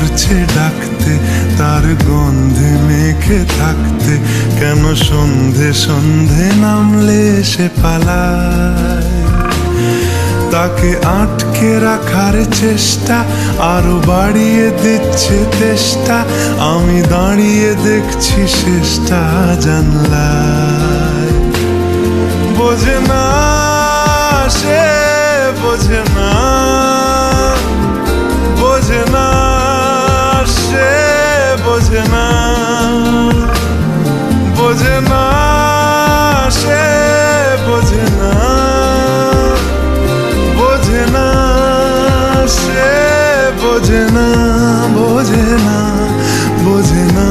করছে ডাকতে, তার গন্ধে মেখে থাকতে, কেন সন্ধে সন্ধে নামলে সে পালায়। তাকে আটকে রাখার চেষ্টা আরো বাড়িয়ে দিচ্ছে তেষ্টা, আমি দাঁড়িয়ে দেখছি শেষটা জানলায়। বোঝে না সে, বোঝে না, বোঝে না সে, বোঝে না, বোঝে না সে, বোঝে না, বোঝে না সে, বোঝে না, বোঝে না, বোঝে না,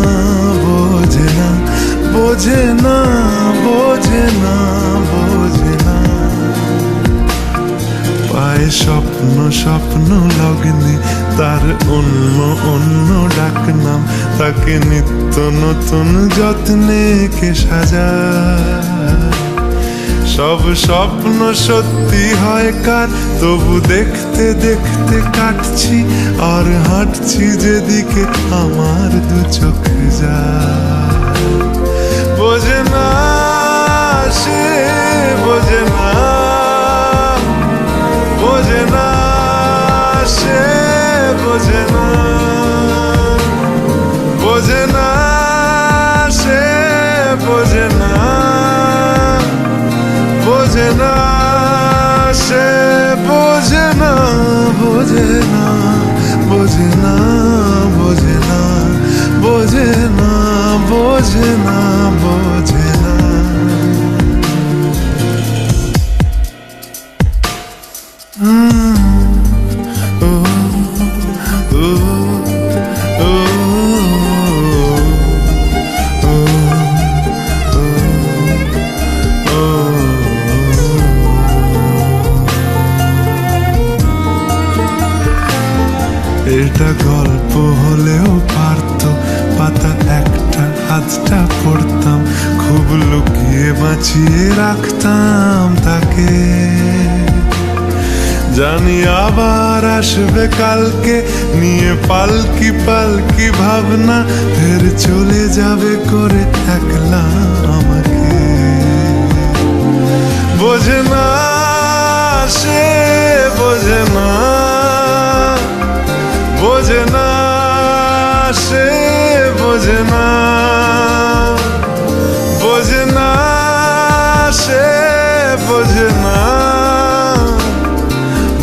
বোঝে না, বোঝে না, বোঝে না, বোঝে না। পায়ে স্বপ্ন স্বপ্ন লগ্নে তার অন্য অন্য ডাকনাম, তাকে নিত্য নতুন যত্নে কে সাজায়। সব স্বপ্ন সত্যি হয় কার, তবু দেখতে দেখতে কাটছি আর হাঁটছি যেদিকে আমার দু চোখ যায়। বোঝে না সে, বোঝে না, বোঝে না সে, বোঝে না, বোঝে না সে, বোঝে না, বোঝে না সে, বোঝে না, বোঝে না, বোঝে না, বোঝে না, বোঝে না, বোঝে না, বোঝে না। এটা গল্প হলেও পারত, পাতা একটা হাতটা পড়তাম, খুব লুকিয়ে বাঁচিয়ে রাখতাম তাকে। জানি আবার আসবে কালকে, নিয়ে পালকি পালকি ভাবনা, ফের চলে যাবে করে একলা আমাকে। বোঝে না সে, বোঝে না, বোঝে না সে, বোঝে না, বোঝে না সে, বোঝে না,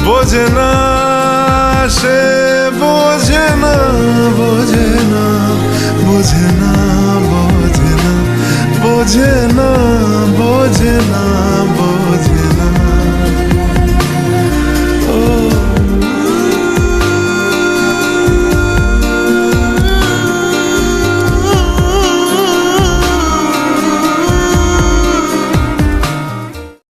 বোঝে না সে, বোঝে না, বোঝে না, বোঝে না, বোঝে না, বোঝে না, বোঝে না।